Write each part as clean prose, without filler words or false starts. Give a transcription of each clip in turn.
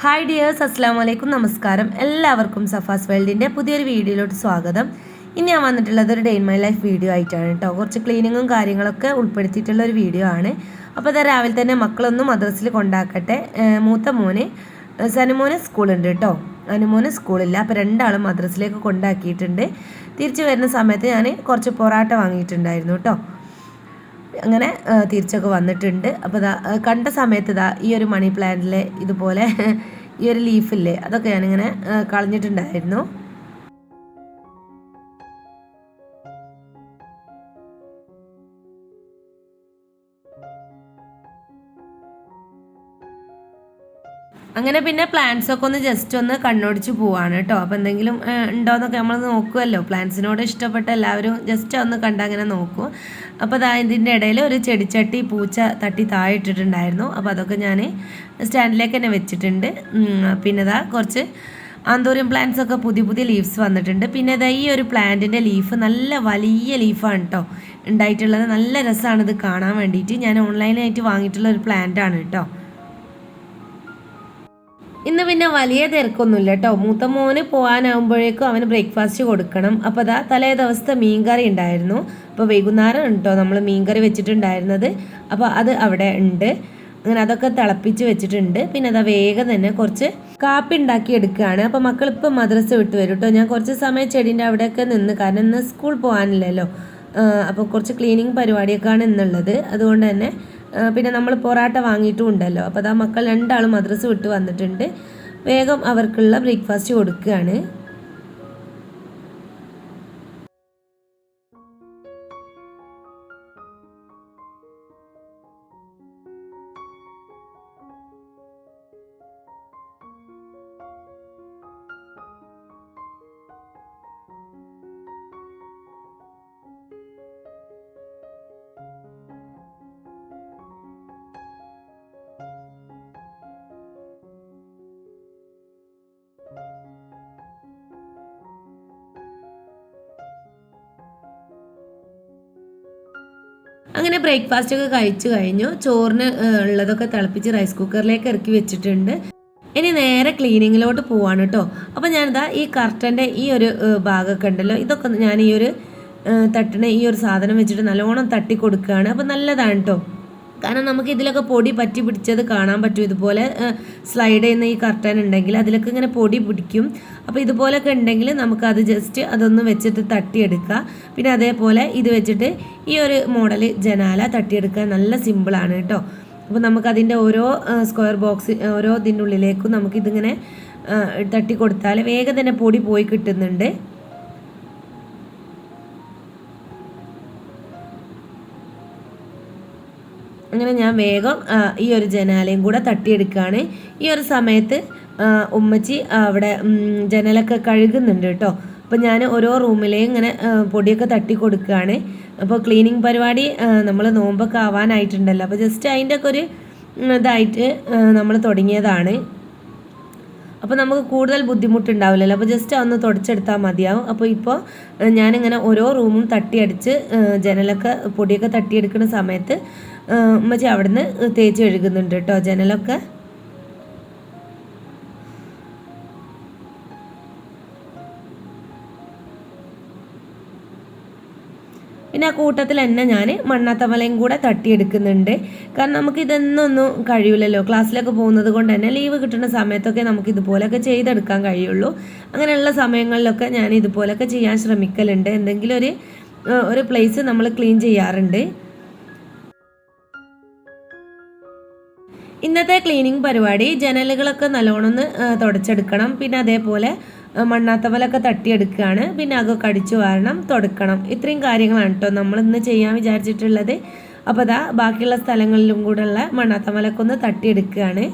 Hi dears, അസ്സാം വലൈക്കും, നമസ്കാരം. എല്ലാവർക്കും സഫാസ് വേൾഡിൻ്റെ പുതിയൊരു വീഡിയോയിലോട്ട് സ്വാഗതം. ഇനി ഞാൻ വന്നിട്ടുള്ളത് ഒരു day in my life video ആയിട്ടാണ് കേട്ടോ. കുറച്ച് ക്ലീനിങ്ങും കാര്യങ്ങളൊക്കെ ഉൾപ്പെടുത്തിയിട്ടുള്ള ഒരു വീഡിയോ ആണ്. അപ്പോൾ അത് രാവിലെ തന്നെ മക്കളൊന്നും മദ്രസയിൽ കൊണ്ടാക്കട്ടെ. മൂത്ത മോന് സനുമോന് സ്കൂളുണ്ട് കേട്ടോ, അനുമോന് സ്കൂളില്ല. അപ്പോൾ രണ്ടാളും മദ്രസയിലേക്ക് കൊണ്ടാക്കിയിട്ടുണ്ട്. തിരിച്ചു വരുന്ന സമയത്ത് ഞാൻ കുറച്ച് പൊറാട്ട വാങ്ങിയിട്ടുണ്ടായിരുന്നു കേട്ടോ. അങ്ങനെ തിരിച്ചൊക്കെ വന്നിട്ടുണ്ട്. അപ്പോൾ കണ്ട സമയത്ത് ഈ ഒരു മണി പ്ലാന്റിലെ ഇതുപോലെ ഈ ഒരു ലീഫില്ലേ, അതൊക്കെ ഞാനിങ്ങനെ കളഞ്ഞിട്ടുണ്ടായിരുന്നു. അങ്ങനെ പിന്നെ പ്ലാന്റ്സ് ഒക്കെ ഒന്ന് ജസ്റ്റ് ഒന്ന് കണ്ണോടിച്ച് പോവാണ് കേട്ടോ. അപ്പോൾ എന്തെങ്കിലും ഉണ്ടോയെന്നൊക്കെ നമ്മൾ നോക്കുമല്ലോ. പ്ലാന്റ്സിനോട് ഇഷ്ടപ്പെട്ട എല്ലാവരും ജസ്റ്റ് ഒന്ന് കണ്ട് അങ്ങനെ നോക്കും. അപ്പോൾ ഇതിൻ്റെ ഇടയിൽ ഒരു ചെടിച്ചട്ടി പൂച്ച തട്ടി താഴെ ഇട്ടിട്ടുണ്ടായിരുന്നു. അപ്പോൾ അതൊക്കെ ഞാൻ സ്റ്റാൻഡിലേക്ക് തന്നെ വെച്ചിട്ടുണ്ട്. പിന്നെ കുറച്ച് ആന്തൂറിയം പ്ലാന്റ്സ് ഒക്കെ പുതിയ പുതിയ ലീവ്സ് വന്നിട്ടുണ്ട്. പിന്നെ ഈ ഒരു പ്ലാന്റിൻ്റെ ലീഫ് നല്ല വലിയ ലീഫാണ് കേട്ടോ ഉണ്ടായിട്ടുള്ളത്. നല്ല രസമാണ് ഇത് കാണാൻ വേണ്ടിയിട്ട്. ഞാൻ ഓൺലൈനായിട്ട് വാങ്ങിയിട്ടുള്ള ഒരു പ്ലാന്റ് ആണ് കേട്ടോ. ഇന്ന് പിന്നെ വലിയ തിരക്കൊന്നുമില്ല കേട്ടോ. മൂത്ത മോന് പോകാനാകുമ്പോഴേക്കും അവന് ബ്രേക്ക്ഫാസ്റ്റ് കൊടുക്കണം. അപ്പോൾ തലേ ദിവസത്തെ മീൻകറി ഉണ്ടായിരുന്നു. അപ്പോൾ വൈകുന്നേരം കേട്ടോ നമ്മൾ മീൻകറി വെച്ചിട്ടുണ്ടായിരുന്നത്. അപ്പോൾ അത് അവിടെ ഉണ്ട്. അങ്ങനെ അതൊക്കെ തിളപ്പിച്ച് വെച്ചിട്ടുണ്ട്. പിന്നെ വേഗം തന്നെ കുറച്ച് കാപ്പി ഉണ്ടാക്കി എടുക്കുകയാണ്. അപ്പോൾ മക്കളിപ്പോൾ മദ്രസ വിട്ട് വരും കേട്ടോ. ഞാൻ കുറച്ച് സമയം ചെടീൻ്റെ അവിടെയൊക്കെ നിന്ന്, കാരണം ഇന്ന് സ്കൂൾ പോകാനില്ലല്ലോ. അപ്പോൾ കുറച്ച് ക്ലീനിങ് പരിപാടിയൊക്കെയാണ് ഇന്നുള്ളത്. അതുകൊണ്ട് തന്നെ പിന്നെ നമ്മൾ പൊറാട്ട വാങ്ങിയിട്ടും ഉണ്ടല്ലോ. അപ്പോൾ മക്കൾ രണ്ടാളും മദ്രസ വിട്ട് വന്നിട്ടുണ്ട്. വേഗം അവർക്കുള്ള ബ്രേക്ക്ഫാസ്റ്റ് കൊടുക്കുകയാണ്. അങ്ങനെ ബ്രേക്ക്ഫാസ്റ്റ് ഒക്കെ കഴിച്ചു കഴിഞ്ഞു. ചോറിന് ഉള്ളതൊക്കെ തിളപ്പിച്ച് റൈസ് കുക്കറിലേക്ക് ഇറക്കി വെച്ചിട്ടുണ്ട്. ഇനി നേരെ ക്ലീനിങ്ങിലോട്ട് പോവാണ് കേട്ടോ. അപ്പോൾ ഞാനിതാ ഈ കർട്ടൻ്റെ ഈ ഒരു ഭാഗമൊക്കെ ഉണ്ടല്ലോ, ഇതൊക്കെ ഞാൻ ഈ ഒരു തട്ടിന് ഈ ഒരു സാധനം വെച്ചിട്ട് നല്ലോണം തട്ടി കൊടുക്കുകയാണ്. അപ്പോൾ നല്ലതാണ് കേട്ടോ, കാരണം നമുക്ക് ഇതിലൊക്കെ പൊടി പറ്റി പിടിച്ചത് കാണാൻ പറ്റും. ഇതുപോലെ സ്ലൈഡ് ചെയ്യുന്ന ഈ കർട്ടൻ ഉണ്ടെങ്കിൽ അതിലൊക്കെ ഇങ്ങനെ പൊടി പിടിക്കും. അപ്പോൾ ഇതുപോലൊക്കെ ഉണ്ടെങ്കിൽ നമുക്കത് ജസ്റ്റ് അതൊന്ന് വെച്ചിട്ട് തട്ടിയെടുക്കുക. പിന്നെ അതേപോലെ ഇത് വെച്ചിട്ട് ഈ ഒരു മോഡൽ ജനാല തട്ടിയെടുക്കാൻ നല്ല സിമ്പിളാണ് കേട്ടോ. അപ്പോൾ നമുക്കതിൻ്റെ ഓരോ സ്ക്വയർ ബോക്സ് ഓരോ ഇതിൻ്റെ ഉള്ളിലേക്കും നമുക്കിതിങ്ങനെ തട്ടി കൊടുത്താൽ വേഗം തന്നെ പൊടി പോയി കിട്ടുന്നുണ്ട്. അങ്ങനെ ഞാൻ വേഗം ഈ ഒരു ജനാലയും കൂടെ തട്ടിയെടുക്കുകയാണ്. ഈ ഒരു സമയത്ത് ഉമ്മച്ചി അവിടെ ജനലൊക്കെ കഴുകുന്നുണ്ട് കേട്ടോ. അപ്പോൾ ഞാൻ ഓരോ റൂമിലെയും ഇങ്ങനെ പൊടിയൊക്കെ തട്ടി കൊടുക്കുകയാണ്. അപ്പോൾ ക്ലീനിങ് പരിപാടി നമ്മൾ നോമ്പൊക്കെ ആവാനായിട്ടുണ്ടല്ലോ. അപ്പോൾ ജസ്റ്റ് അതിൻ്റെ ഒക്കെ ഒരു ഇതായിട്ട് നമ്മൾ തുടങ്ങിയതാണ്. അപ്പോൾ നമുക്ക് കൂടുതൽ ബുദ്ധിമുട്ടുണ്ടാവില്ലല്ലോ. അപ്പോൾ ജസ്റ്റ് ഒന്ന് തുടച്ചെടുത്താൽ മതിയാവും. അപ്പോൾ ഇപ്പോൾ ഞാനിങ്ങനെ ഓരോ റൂമും തട്ടിയടിച്ച് ജനലൊക്കെ പൊടിയൊക്കെ തട്ടിയെടുക്കുന്ന സമയത്ത് ഉമ്മച്ചി അവിടുന്ന് തേച്ച് കഴുകുന്നുണ്ട് കേട്ടോ ജനലൊക്കെ. പിന്നെ ആ കൂട്ടത്തിൽ തന്നെ ഞാൻ മണ്ണാത്തമലയും കൂടെ തട്ടിയെടുക്കുന്നുണ്ട്. കാരണം നമുക്ക് ഇതൊന്നും കഴിയില്ലല്ലോ, ക്ലാസ്സിലൊക്കെ പോകുന്നത് കൊണ്ട് തന്നെ ലീവ് കിട്ടുന്ന സമയത്തൊക്കെ നമുക്ക് ഇതുപോലൊക്കെ ചെയ്തെടുക്കാൻ കഴിയുള്ളൂ. അങ്ങനെയുള്ള സമയങ്ങളിലൊക്കെ ഞാൻ ഇതുപോലൊക്കെ ചെയ്യാൻ ശ്രമിക്കലുണ്ട്. എന്തെങ്കിലും ഒരു പ്ലേസ് നമ്മൾ ക്ലീൻ ചെയ്യാറുണ്ട്. ഇന്നത്തെ ക്ലീനിങ് പരിപാടി ജനലുകളൊക്കെ നല്ലോണം ഒന്ന് തുടച്ചെടുക്കണം. പിന്നെ അതേപോലെ മണ്ണാത്തവലൊക്കെ തട്ടിയെടുക്കുകയാണ്. പിന്നെ അതൊക്കെ അടിച്ചു വാരണം, തുടക്കണം. ഇത്രയും കാര്യങ്ങളാണ് കേട്ടോ നമ്മൾ ഇന്ന് ചെയ്യാൻ വിചാരിച്ചിട്ടുള്ളത്. അപ്പോൾ ബാക്കിയുള്ള സ്ഥലങ്ങളിലും കൂടെ ഉള്ള മണ്ണാത്തവലൊക്കെ ഒന്ന് തട്ടിയെടുക്കുകയാണ്.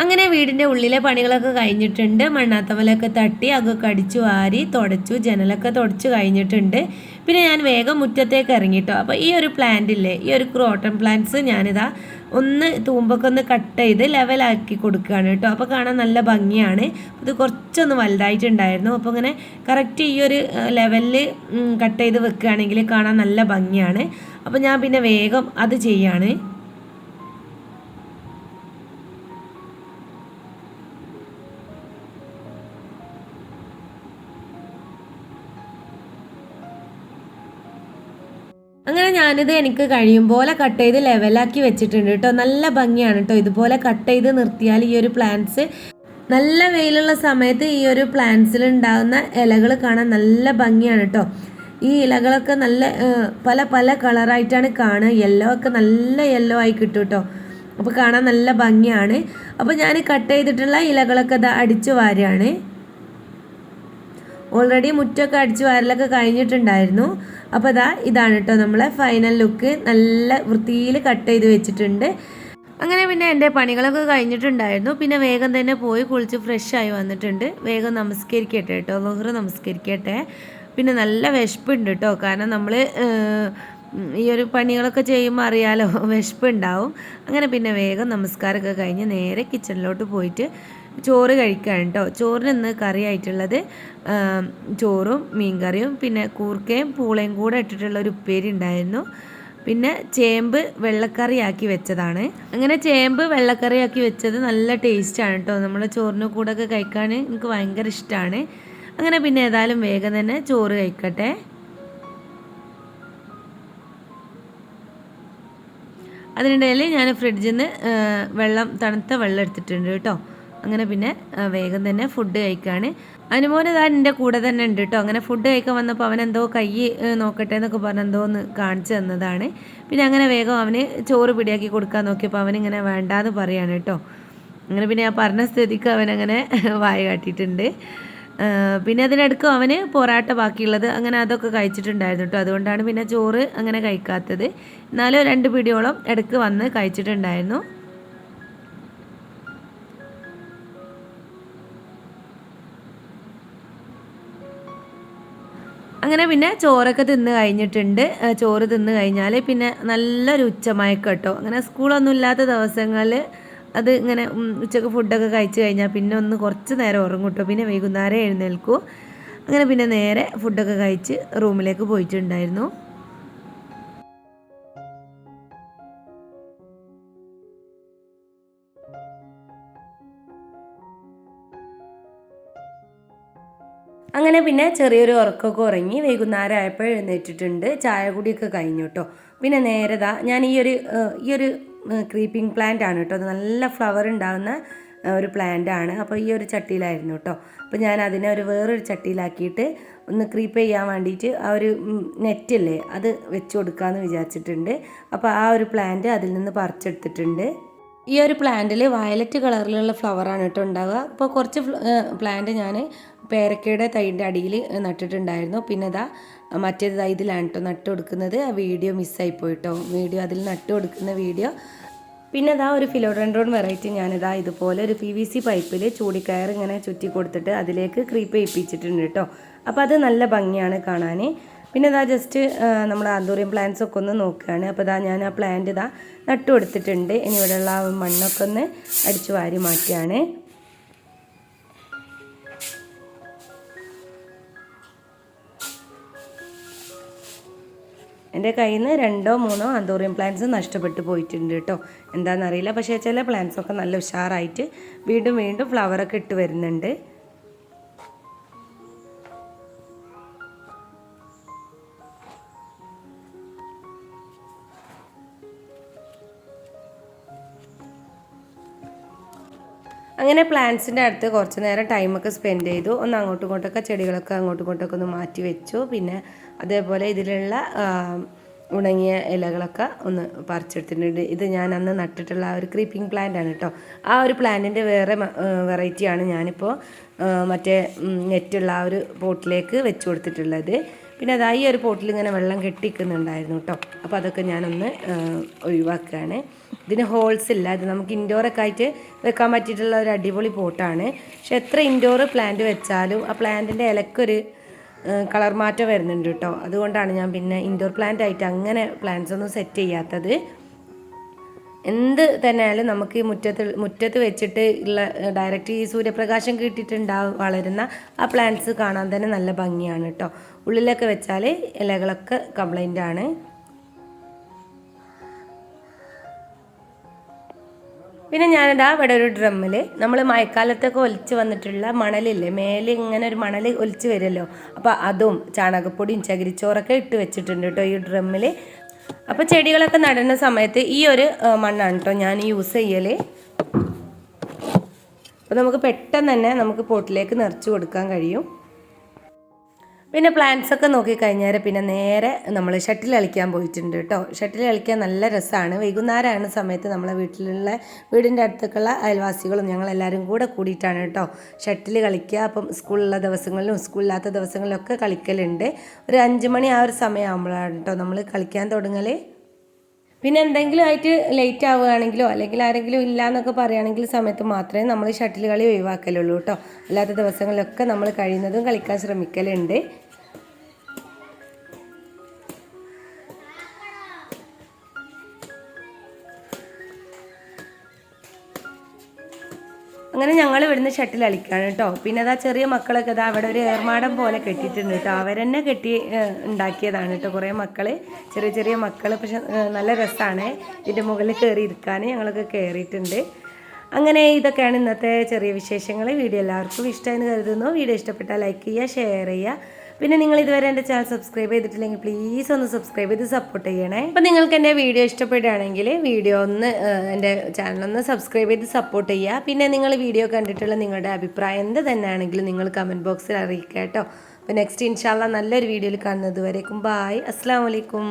അങ്ങനെ വീടിൻ്റെ ഉള്ളിലെ പണികളൊക്കെ കഴിഞ്ഞിട്ടുണ്ട്. മണ്ണാത്തവലൊക്കെ തട്ടി അകൊക്കെ അടിച്ചു വാരി തുടച്ചു, ജനലൊക്കെ തുടച്ചു കഴിഞ്ഞിട്ടുണ്ട്. പിന്നെ ഞാൻ വേഗം മുറ്റത്തേക്ക് ഇറങ്ങിട്ടോ. അപ്പോൾ ഈ ഒരു പ്ലാന്റ് ഇല്ലേ, ഈ ഒരു ക്രോട്ടൺ പ്ലാന്റ്സ് ഞാനിതാ ഒന്ന് തൂമ്പൊക്കെ ഒന്ന് കട്ട് ചെയ്ത് ലെവലാക്കി കൊടുക്കുകയാണ് കേട്ടോ. അപ്പോൾ കാണാൻ നല്ല ഭംഗിയാണ്. ഇത് കുറച്ചൊന്ന് വലുതായിട്ടുണ്ടായിരുന്നു. അപ്പോൾ ഇങ്ങനെ കറക്റ്റ് ഈ ഒരു ലെവലിൽ കട്ട് ചെയ്ത് വെക്കുകയാണെങ്കിൽ കാണാൻ നല്ല ഭംഗിയാണ്. അപ്പോൾ ഞാൻ പിന്നെ വേഗം അത് ചെയ്യാണ്. അങ്ങനെ ഞാനിത് എനിക്ക് കഴിയും പോലെ കട്ട് ചെയ്ത് ലെവലാക്കി വെച്ചിട്ടുണ്ട് കേട്ടോ. നല്ല ഭംഗിയാണ് കേട്ടോ. ഇതുപോലെ കട്ട് ചെയ്ത് നിർത്തിയാൽ ഈ ഒരു പ്ലാന്റ്സ് നല്ല വെയിലുള്ള സമയത്ത് ഈ ഒരു പ്ലാന്റ്സിൽ ഉണ്ടാകുന്ന ഇലകൾ കാണാൻ നല്ല ഭംഗിയാണ് കേട്ടോ. ഈ ഇലകളൊക്കെ നല്ല പല പല കളറായിട്ടാണ് കാണുക. യെല്ലോ ഒക്കെ നല്ല യെല്ലോ ആയി കിട്ടും കേട്ടോ. അപ്പോൾ കാണാൻ നല്ല ഭംഗിയാണ്. അപ്പോൾ ഞാൻ കട്ട് ചെയ്തിട്ടുള്ള ഇലകളൊക്കെ ഇത് അടിച്ചു വാരുകയാണ്. ഓൾറെഡി മുറ്റമൊക്കെ അടിച്ചു വാരലൊക്കെ കഴിഞ്ഞിട്ടുണ്ടായിരുന്നു. അപ്പോൾ ഇതാണ് കേട്ടോ നമ്മളെ ഫൈനൽ ലുക്ക്. നല്ല വൃത്തിയിൽ കട്ട് ചെയ്ത് വെച്ചിട്ടുണ്ട്. അങ്ങനെ പിന്നെ എൻ്റെ പണികളൊക്കെ കഴിഞ്ഞിട്ടുണ്ടായിരുന്നു. പിന്നെ വേഗം തന്നെ പോയി കുളിച്ച് ഫ്രഷായി വന്നിട്ടുണ്ട്. വേഗം നമസ്കരിക്കട്ടെ കേട്ടോ, ളുഹ്ർ നമസ്കരിക്കട്ടെ. പിന്നെ നല്ല വിശപ്പുണ്ട് കേട്ടോ. കാരണം നമ്മൾ ഈ ഒരു പണികളൊക്കെ ചെയ്യുമ്പോൾ അറിയാലോ വിശപ്പുണ്ടാവും. അങ്ങനെ പിന്നെ വേഗം നമസ്കാരമൊക്കെ കഴിഞ്ഞ് നേരെ കിച്ചണിലോട്ട് പോയിട്ട് ചോറ് കഴിക്കുകയാണ് കേട്ടോ. ചോറിന് ഇന്ന് കറിയായിട്ടുള്ളത് ചോറും മീൻകറിയും പിന്നെ കൂർക്കയും പൂളയും കൂടെ ഇട്ടിട്ടുള്ള ഒരു ഉപ്പേരി ഉണ്ടായിരുന്നു. പിന്നെ ചേമ്പ് വെള്ളക്കറിയാക്കി വെച്ചതാണ്. അങ്ങനെ ചേമ്പ് വെള്ളക്കറിയാക്കി വെച്ചത് നല്ല ടേസ്റ്റാണ് കേട്ടോ. നമ്മളെ ചോറിന് കൂടെ ഒക്കെ കഴിക്കാൻ എനിക്ക് ഭയങ്കര ഇഷ്ടമാണ്. അങ്ങനെ പിന്നെ ഏതായാലും വേഗം തന്നെ ചോറ് കഴിക്കട്ടെ. അതിനിടയിൽ ഞാൻ ഫ്രിഡ്ജിൽ നിന്ന് തണുത്ത വെള്ളം എടുത്തിട്ടുണ്ട് കേട്ടോ. അങ്ങനെ പിന്നെ വേഗം തന്നെ ഫുഡ് കഴിക്കുകയാണ്. അനുമോൻ എൻ്റെ കൂടെ തന്നെ ഉണ്ട് കേട്ടോ. അങ്ങനെ ഫുഡ് കഴിക്കാൻ വന്നപ്പോൾ അവൻ എന്തോ കൈ നോക്കട്ടെ എന്നൊക്കെ പറഞ്ഞ് എന്തോ ഒന്ന് കാണിച്ചു തന്നതാണ്. പിന്നെ അങ്ങനെ വേഗം അവന് ചോറ് പിടിയാക്കി കൊടുക്കാൻ നോക്കിയപ്പോൾ അവനിങ്ങനെ വേണ്ടാന്ന് പറയാണ് കേട്ടോ. അങ്ങനെ പിന്നെ ഞാൻ പറഞ്ഞ സ്ഥിതിക്ക് അവനങ്ങനെ വായ കാട്ടിയിട്ടുണ്ട്. പിന്നെ അതിനിടയ്ക്ക് അവന് പൊറാട്ട ബാക്കിയുള്ളത് അങ്ങനെ അതൊക്കെ കഴിച്ചിട്ടുണ്ടായിരുന്നു കേട്ടോ. അതുകൊണ്ടാണ് പിന്നെ ചോറ് അങ്ങനെ കഴിക്കാത്തത്. എന്നാലും 2 പിടിയോളം ഇടയ്ക്ക് വന്ന് കഴിച്ചിട്ടുണ്ടായിരുന്നു. അങ്ങനെ പിന്നെ ചോറൊക്കെ തിന്ന് കഴിഞ്ഞിട്ടുണ്ട്. ചോറ് തിന്ന് കഴിഞ്ഞാൽ പിന്നെ നല്ലൊരു ഉച്ചമയക്കം കേട്ടോ. അങ്ങനെ സ്കൂളൊന്നും ഇല്ലാത്ത ദിവസങ്ങളിൽ അത് ഇങ്ങനെ ഉച്ചക്ക് ഫുഡൊക്കെ കഴിച്ച് കഴിഞ്ഞാൽ പിന്നെ ഒന്ന് കുറച്ച് നേരം ഉറങ്ങും കേട്ടോ. പിന്നെ വൈകുന്നേരം എഴുന്നേൽക്കും. അങ്ങനെ പിന്നെ നേരെ ഫുഡൊക്കെ കഴിച്ച് റൂമിലേക്ക് പോയിട്ടുണ്ടായിരുന്നു. അങ്ങനെ പിന്നെ ചെറിയൊരു ഉറക്കമൊക്കെ ഉറങ്ങി വൈകുന്നേരം ആയപ്പോൾ എഴുന്നേറ്റിട്ടുണ്ട്. ചായ കുടിയൊക്കെ കഴിഞ്ഞു കേട്ടോ. പിന്നെ നേരതാ ഞാൻ ഈ ഒരു ക്രീപ്പിംഗ് പ്ലാന്റ് ആണ് കേട്ടോ. അത് നല്ല ഫ്ലവർ ഉണ്ടാകുന്ന ഒരു പ്ലാന്റ് ആണ്. അപ്പോൾ ഈ ഒരു ചട്ടിയിലായിരുന്നു കേട്ടോ. അപ്പോൾ ഞാൻ അതിനെ വേറൊരു ചട്ടിയിലാക്കിയിട്ട് ഒന്ന് ക്രീപ്പ് ചെയ്യാൻ വേണ്ടിയിട്ട് ആ ഒരു നെറ്റില്ലേ അത് വെച്ച് കൊടുക്കാമെന്ന് വിചാരിച്ചിട്ടുണ്ട്. അപ്പോൾ ആ ഒരു പ്ലാന്റ് അതിൽ നിന്ന് പറിച്ചെടുത്തിട്ടുണ്ട്. ഈ ഒരു പ്ലാന്റിൽ വയലറ്റ് കളറിലുള്ള ഫ്ലവറാണ് കേട്ടോ ഉണ്ടാവുക. അപ്പോൾ കുറച്ച് പ്ലാന്റ് ഞാൻ പേരക്കയുടെ തൈൻ്റെ അടിയിൽ നട്ടിട്ടുണ്ടായിരുന്നു. പിന്നെ മറ്റേത് ഇതിലാണ് കേട്ടോ നട്ട് കൊടുക്കുന്നത്. ആ വീഡിയോ മിസ്സായിപ്പോയിട്ടോ. വീഡിയോ അതിൽ നട്ട് കൊടുക്കുന്ന വീഡിയോ. പിന്നെ ഒരു ഫിലോഡെൻഡ്രോൺ വെറൈറ്റി ഞാനിതാ ഇതുപോലെ ഒരു PVC പൈപ്പിൽ ചൂടിക്കയർ ഇങ്ങനെ ചുറ്റി കൊടുത്തിട്ട് അതിലേക്ക് ക്രീപ്പ് ചെയ്യിപ്പിച്ചിട്ടുണ്ട് കേട്ടോ. അപ്പോൾ അത് നല്ല ഭംഗിയാണ് കാണാൻ. പിന്നെ ജസ്റ്റ് നമ്മൾ ആന്തൂറിയം പ്ലാന്റ്സ് ഒക്കെ ഒന്ന് നോക്കുകയാണ്. അപ്പോൾ ഞാൻ ആ പ്ലാന്റ് നട്ടു കൊടുത്തിട്ടുണ്ട്. ഇനി ഇവിടെയുള്ള ആ മണ്ണൊക്കെ ഒന്ന് അടിച്ചു വാരി മാറ്റിയാണ്. എൻ്റെ കയ്യിൽ നിന്ന് 2 or 3 ആന്തൂറിയം പ്ലാന്റ്സ് നഷ്ടപ്പെട്ടു പോയിട്ടുണ്ട് കേട്ടോ. എന്താണെന്നറിയില്ല. പക്ഷേ ചില പ്ലാന്റ്സൊക്കെ നല്ല ഉഷാറായിട്ട് വീണ്ടും വീണ്ടും ഫ്ലവറൊക്കെ ഇട്ട് വരുന്നുണ്ട്. അങ്ങനെ പ്ലാന്റ്സിൻ്റെ അടുത്ത് കുറച്ച് നേരം ടൈമൊക്കെ സ്പെൻഡ് ചെയ്തു. ഒന്ന് അങ്ങോട്ടും ഇങ്ങോട്ടൊക്കെ ചെടികളൊക്കെ അങ്ങോട്ടും ഇങ്ങോട്ടൊക്കെ ഒന്ന് മാറ്റി വെച്ചു. പിന്നെ അതേപോലെ ഇതിലുള്ള ഉണങ്ങിയ ഇലകളൊക്കെ ഒന്ന് പറിച്ചെടുത്തിട്ടുണ്ട്. ഇത് ഞാൻ അന്ന് നട്ടിട്ടുള്ള ആ ഒരു ക്രീപ്പിംഗ് പ്ലാന്റ് ആണ് കേട്ടോ. ആ ഒരു പ്ലാന്റിൻ്റെ വേറെ വെറൈറ്റിയാണ് ഞാനിപ്പോൾ മറ്റേ നെറ്റുള്ള ആ ഒരു പോട്ടിലേക്ക് വെച്ച് കൊടുത്തിട്ടുള്ളത്. പിന്നെ അതാ ഈ ഒരു പോട്ടിൽ ഇങ്ങനെ വെള്ളം കെട്ടിക്കുന്നുണ്ടായിരുന്നു കേട്ടോ. അപ്പോൾ അതൊക്കെ ഞാനൊന്ന് ഒഴിവാക്കുകയാണ്. ഇതിന് ഹോൾസ് ഇല്ല, ഇത് നമുക്ക് ഇൻഡോറൊക്കെ ആയിട്ട് വെക്കാൻ പറ്റിയിട്ടുള്ള ഒരു അടിപൊളി പോട്ടാണ്. പക്ഷെ എത്ര ഇൻഡോർ പ്ലാന്റ് വെച്ചാലും ആ പ്ലാന്റിൻ്റെ ഇലക്കൊരു കളർ മാറ്റം വരുന്നുണ്ട് കേട്ടോ. അതുകൊണ്ടാണ് ഞാൻ പിന്നെ ഇൻഡോർ പ്ലാന്റ് ആയിട്ട് അങ്ങനെ പ്ലാന്റ്സ് ഒന്നും സെറ്റ് ചെയ്യാത്തത്. എന്ത് തന്നെയായാലും നമുക്ക് ഈ മുറ്റത്ത് വെച്ചിട്ട് ഉള്ള ഡയറക്റ്റ് ഈ സൂര്യപ്രകാശം വളരുന്ന ആ പ്ലാന്റ്സ് കാണാൻ തന്നെ നല്ല ഭംഗിയാണ് കേട്ടോ. ഉള്ളിലൊക്കെ വെച്ചാൽ ഇലകളൊക്കെ കംപ്ലൈൻ്റ് ആണ്. പിന്നെ ഞാനിതാ ഇവിടെ ഒരു ഡ്രമ്മിൽ നമ്മൾ മഴക്കാലത്തൊക്കെ ഒലിച്ച് വന്നിട്ടുള്ള മണലില്ലേ, മേലെ ഇങ്ങനെ ഒരു മണൽ ഒലിച്ച് വരുമല്ലോ, അപ്പോൾ അതും ചാണകപ്പൊടിയും ചകിരിച്ചോറൊക്കെ ഇട്ട് വെച്ചിട്ടുണ്ട് കേട്ടോ ഈ ഡ്രമ്മിൽ. അപ്പോൾ ചെടികളൊക്കെ നടുന്ന സമയത്ത് ഈ ഒരു മണ്ണാണ് കേട്ടോ ഞാൻ യൂസ് ചെയ്യൽ. അപ്പോൾ നമുക്ക് പെട്ടെന്ന് തന്നെ നമുക്ക് പോട്ടിലേക്ക് നിറച്ച് കൊടുക്കാൻ കഴിയും. പിന്നെ പ്ലാന്റ്സ് ഒക്കെ നോക്കിക്കഴിഞ്ഞാൽ പിന്നെ നേരെ നമ്മൾ ഷട്ടിൽ കളിക്കാൻ പോയിട്ടുണ്ട് കേട്ടോ. ഷട്ടിൽ കളിക്കാൻ നല്ല രസമാണ്. വൈകുന്നേരമാണ് സമയത്ത് നമ്മളെ വീടിൻ്റെ അടുത്തൊക്കെയുള്ള അയൽവാസികളും ഞങ്ങളെല്ലാവരും കൂടിയിട്ടാണ് കേട്ടോ ഷട്ടിൽ കളിക്കുക. അപ്പം സ്കൂളുള്ള ദിവസങ്ങളിലും സ്കൂളില്ലാത്ത ദിവസങ്ങളിലൊക്കെ കളിക്കലുണ്ട്. ഒരു 5 മണി ആ ഒരു സമയമാകുമ്പോഴാണ് കേട്ടോ നമ്മൾ കളിക്കാൻ തുടങ്ങൽ. പിന്നെ എന്തെങ്കിലും ആയിട്ട് ലേറ്റ് ആവുകയാണെങ്കിലോ അല്ലെങ്കിൽ ആരെങ്കിലും ഇല്ല എന്നൊക്കെ പറയുകയാണെങ്കിൽ സമയത്ത് മാത്രമേ നമ്മൾ ഷട്ടിൽ കളി ഒഴിവാക്കലുള്ളൂ കേട്ടോ. അല്ലാത്ത ദിവസങ്ങളിലൊക്കെ നമ്മൾ കഴിയുന്നതും കളിക്കാൻ ശ്രമിക്കലുണ്ട്. അങ്ങനെ ഞങ്ങൾ ഇവിടുന്ന് ഷട്ടിൽ കളിക്കുകയാണ് കേട്ടോ. പിന്നെ അതാ ചെറിയ മക്കളൊക്കെ അതാ അവിടെ ഒരു ഏർമാടം പോലെ കെട്ടിയിട്ടുണ്ട് കേട്ടോ. അവരെന്നെ ഉണ്ടാക്കിയതാണ് കേട്ടോ. കുറേ മക്കൾ, ചെറിയ മക്കൾ. പക്ഷെ നല്ല രസമാണ് ഇതിൻ്റെ മുകളിൽ കയറി ഇരിക്കാൻ. ഞങ്ങളൊക്കെ കയറിയിട്ടുണ്ട്. അങ്ങനെ ഇതൊക്കെയാണ് ഇന്നത്തെ ചെറിയ വിശേഷങ്ങൾ. വീഡിയോ എല്ലാവർക്കും ഇഷ്ടമായെന്ന് കരുതുന്നു. വീഡിയോ ഇഷ്ടപ്പെട്ടാൽ ലൈക്ക് ചെയ്യുക, ഷെയർ ചെയ്യുക. പിന്നെ നിങ്ങൾ ഇതുവരെ എൻ്റെ ചാനൽ സബ്സ്ക്രൈബ് ചെയ്തിട്ടില്ലെങ്കിൽ പ്ലീസ് ഒന്ന് സബ്സ്ക്രൈബ് ചെയ്ത് സപ്പോർട്ട് ചെയ്യണേ. അപ്പോൾ നിങ്ങൾക്ക് എൻ്റെ വീഡിയോ ഇഷ്ടപ്പെടുകയാണെങ്കിൽ എൻ്റെ ചാനലൊന്ന് സബ്സ്ക്രൈബ് ചെയ്ത് സപ്പോർട്ട് ചെയ്യുക. പിന്നെ നിങ്ങൾ വീഡിയോ കണ്ടിട്ടുള്ള നിങ്ങളുടെ അഭിപ്രായം എന്ത് തന്നെയാണെങ്കിലും നിങ്ങൾ കമൻറ്റ് ബോക്സിൽ അറിയിക്കുക കേട്ടോ. അപ്പോൾ നെക്സ്റ്റ് ഇൻഷാ അല്ലാഹ് നല്ലൊരു വീഡിയോയിൽ കാണുന്നത് വരേക്കും ബായ്, അസ്സലാമു അലൈക്കും.